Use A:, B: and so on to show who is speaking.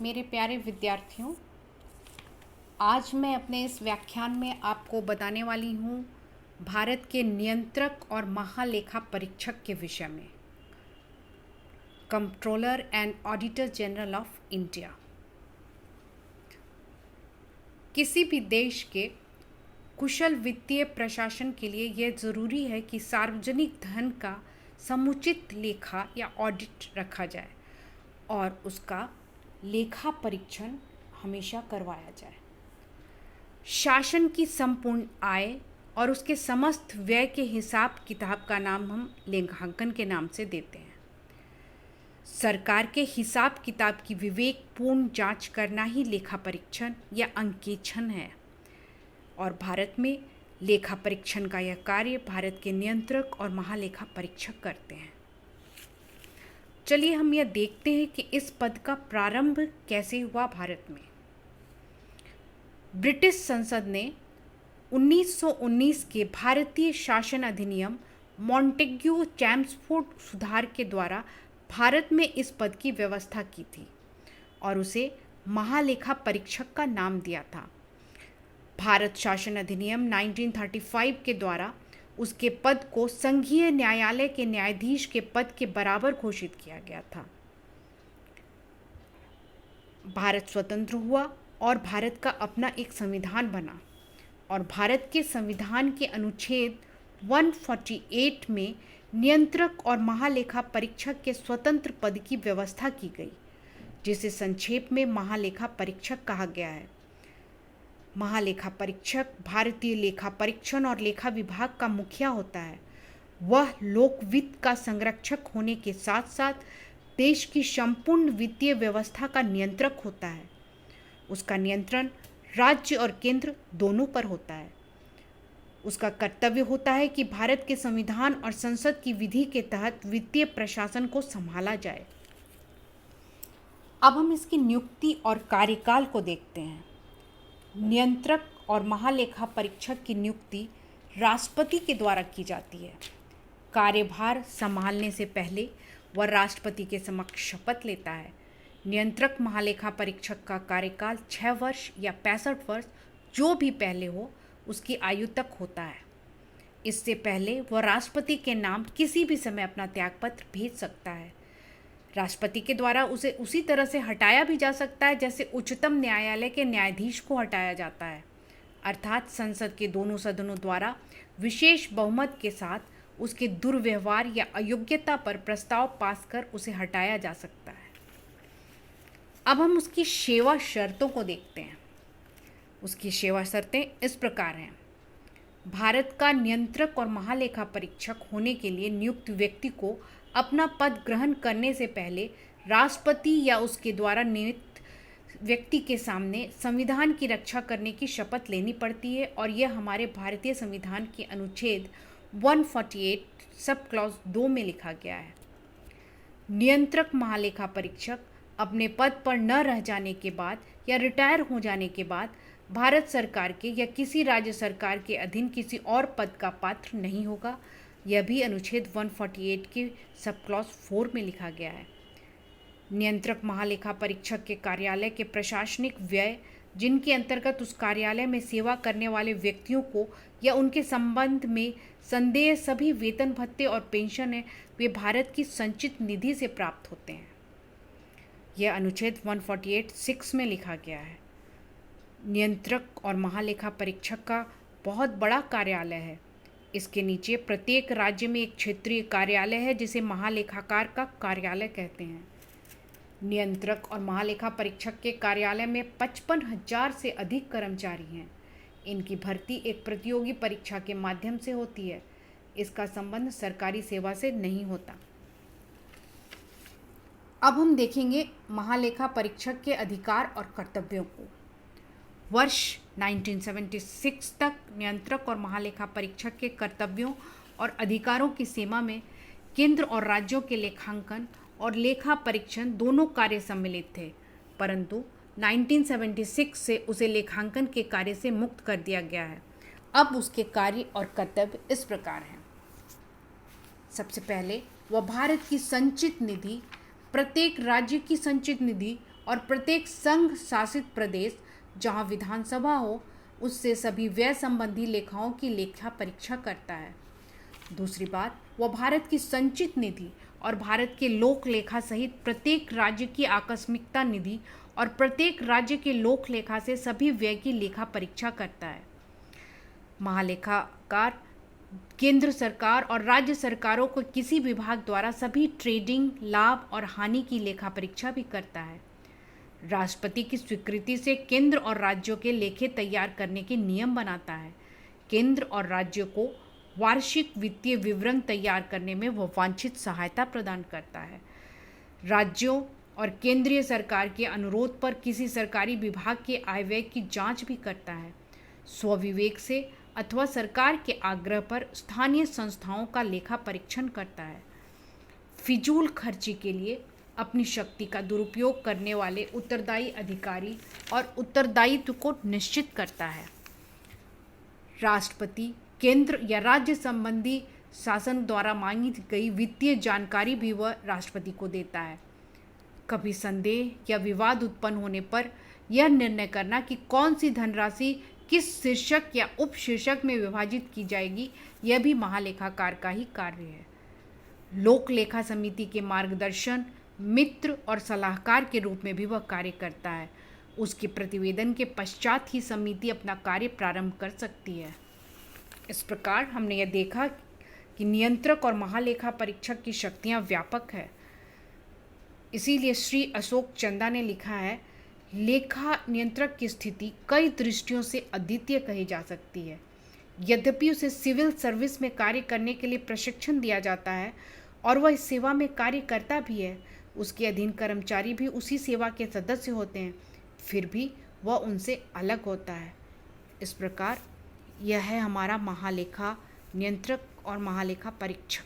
A: मेरे प्यारे विद्यार्थियों, आज मैं अपने इस व्याख्यान में आपको बताने वाली हूँ भारत के नियंत्रक और महालेखा परीक्षक के विषय में। Controller and auditor general of India. किसी भी देश के कुशल वित्तीय प्रशासन के लिए यह ज़रूरी है कि सार्वजनिक धन का समुचित लेखा या ऑडिट रखा जाए और उसका लेखा परीक्षण हमेशा करवाया जाए। शासन की संपूर्ण आय और उसके समस्त व्यय के हिसाब किताब का नाम हम लेखांकन के नाम से देते हैं। सरकार के हिसाब किताब की विवेकपूर्ण जांच करना ही लेखा परीक्षण या अंकेक्षण है और भारत में लेखा परीक्षण का यह कार्य भारत के नियंत्रक और महालेखा परीक्षक करते हैं। चलिए हम यह देखते हैं कि इस पद का प्रारंभ कैसे हुआ भारत में। ब्रिटिश संसद ने 1919 के भारतीय शासन अधिनियम मॉन्टेग्यू चैम्सफोर्ड सुधार के द्वारा भारत में इस पद की व्यवस्था की थी और उसे महालेखा परीक्षक का नाम दिया था। भारत शासन अधिनियम 1935 के द्वारा उसके पद को संघीय न्यायालय के न्यायाधीश के पद के बराबर घोषित किया गया था। भारत स्वतंत्र हुआ और भारत का अपना एक संविधान बना और भारत के संविधान के अनुच्छेद 148 में नियंत्रक और महालेखा परीक्षक के स्वतंत्र पद की व्यवस्था की गई, जिसे संक्षेप में महालेखा परीक्षक कहा गया है। महालेखा परीक्षक भारतीय लेखा परीक्षण और लेखा विभाग का मुखिया होता है। वह लोक वित्त का संरक्षक होने के साथ साथ देश की संपूर्ण वित्तीय व्यवस्था का नियंत्रक होता है। उसका नियंत्रण राज्य और केंद्र दोनों पर होता है। उसका कर्तव्य होता है कि भारत के संविधान और संसद की विधि के तहत वित्तीय प्रशासन को संभाला जाए। अब हम इसकी नियुक्ति और कार्यकाल को देखते हैं। नियंत्रक और महालेखा परीक्षक की नियुक्ति राष्ट्रपति के द्वारा की जाती है। कार्यभार संभालने से पहले वह राष्ट्रपति के समक्ष शपथ लेता है। नियंत्रक महालेखा परीक्षक का कार्यकाल 6 वर्ष या 65 वर्ष जो भी पहले हो उसकी आयु तक होता है। इससे पहले वह राष्ट्रपति के नाम किसी भी समय अपना त्यागपत्र भेज सकता है। राष्ट्रपति के द्वारा उसे उसी तरह से हटाया भी जा सकता है जैसे उच्चतम न्यायालय के न्यायाधीश को हटाया जाता है, अर्थात संसद के दोनों सदनों द्वारा विशेष बहुमत के साथ उसके दुर्व्यवहार या अयोग्यता पर प्रस्ताव पास कर उसे हटाया जा सकता है। अब हम उसकी सेवा शर्तों को देखते हैं। उसकी सेवा शर्तें इस प्रकार हैं। भारत का नियंत्रक और महालेखा परीक्षक होने के लिए नियुक्त व्यक्ति को अपना पद ग्रहण करने से पहले राष्ट्रपति या उसके द्वारा नियुक्त व्यक्ति के सामने संविधान की रक्षा करने की शपथ लेनी पड़ती है और यह हमारे भारतीय संविधान के अनुच्छेद 148 सब क्लॉज 2 में लिखा गया है। नियंत्रक महालेखा परीक्षक अपने पद पर न रह जाने के बाद या रिटायर हो जाने के बाद भारत सरकार के या किसी राज्य सरकार के अधीन किसी और पद का पात्र नहीं होगा। यह भी अनुच्छेद 148 के सब क्लॉज 4 में लिखा गया है। नियंत्रक महालेखा परीक्षक के कार्यालय के प्रशासनिक व्यय जिनके अंतर्गत उस कार्यालय में सेवा करने वाले व्यक्तियों को या उनके संबंध में संदेह सभी वेतन भत्ते और पेंशन है, वे भारत की संचित निधि से प्राप्त होते हैं। यह अनुच्छेद 148(6) में लिखा गया है। नियंत्रक और महालेखा परीक्षक का बहुत बड़ा कार्यालय है। इसके नीचे प्रत्येक राज्य में एक क्षेत्रीय कार्यालय है जिसे महालेखाकार का कार्यालय कहते हैं। नियंत्रक और महालेखा परीक्षक के कार्यालय में 55,000 से अधिक कर्मचारी हैं। इनकी भर्ती एक प्रतियोगी परीक्षा के माध्यम से होती है। इसका संबंध सरकारी सेवा से नहीं होता। अब हम देखेंगे महालेखा परीक्षक के अधिकार और कर्तव्यों को। वर्ष 1976 तक नियंत्रक और महालेखा परीक्षक के कर्तव्यों और अधिकारों की सीमा में केंद्र और राज्यों के लेखांकन और लेखा परीक्षण दोनों कार्य सम्मिलित थे, परंतु 1976 से उसे लेखांकन के कार्य से मुक्त कर दिया गया है। अब उसके कार्य और कर्तव्य इस प्रकार हैं। सबसे पहले वह भारत की संचित निधि, प्रत्येक राज्य की संचित निधि और प्रत्येक संघ शासित प्रदेश जहां विधानसभा हो उससे सभी व्यय संबंधी लेखाओं की लेखा परीक्षा करता है। दूसरी बात, वह भारत की संचित निधि और भारत के लोक लेखा सहित प्रत्येक राज्य की आकस्मिकता निधि और प्रत्येक राज्य के लोक लेखा से सभी व्यय की लेखा परीक्षा करता है। महालेखाकार केंद्र सरकार और राज्य सरकारों को किसी विभाग द्वारा सभी ट्रेडिंग लाभ और हानि की लेखा परीक्षा भी करता है। राष्ट्रपति की स्वीकृति से केंद्र और राज्यों के लेखे तैयार करने के नियम बनाता है। केंद्र और राज्यों को वार्षिक वित्तीय विवरण तैयार करने में वह वांछित सहायता प्रदान करता है। राज्यों और केंद्रीय सरकार के अनुरोध पर किसी सरकारी विभाग के आय व्यय की जांच भी करता है। स्वविवेक से अथवा सरकार के आग्रह पर स्थानीय संस्थाओं का लेखा परीक्षण करता है। फिजूल खर्ची के लिए अपनी शक्ति का दुरुपयोग करने वाले उत्तरदायी अधिकारी और उत्तरदायित्व को निश्चित करता है। राष्ट्रपति केंद्र या राज्य संबंधी शासन द्वारा मांगी गई वित्तीय जानकारी भी वह राष्ट्रपति को देता है। कभी संदेह या विवाद उत्पन्न होने पर यह निर्णय करना कि कौन सी धनराशि किस शीर्षक या उपशीर्षक में विभाजित की जाएगी, यह भी महालेखाकार का ही कार्य है। लोक लेखा समिति के मार्गदर्शन, मित्र और सलाहकार के रूप में भी वह कार्य करता है। उसके प्रतिवेदन के पश्चात ही समिति अपना कार्य प्रारंभ कर सकती है। इस प्रकार हमने यह देखा कि नियंत्रक और महालेखा परीक्षक की शक्तियाँ व्यापक है। इसीलिए श्री अशोक चंदा ने लिखा है, लेखा नियंत्रक की स्थिति कई दृष्टियों से अद्वितीय कही जा सकती है। यद्यपि उसे सिविल सर्विस में कार्य करने के लिए प्रशिक्षण दिया जाता है और वह इस सेवा में कार्य करता भी है, उसके अधीन कर्मचारी भी उसी सेवा के सदस्य होते हैं, फिर भी वह उनसे अलग होता है। इस प्रकार यह है हमारा महालेखा नियंत्रक और महालेखा परीक्षक।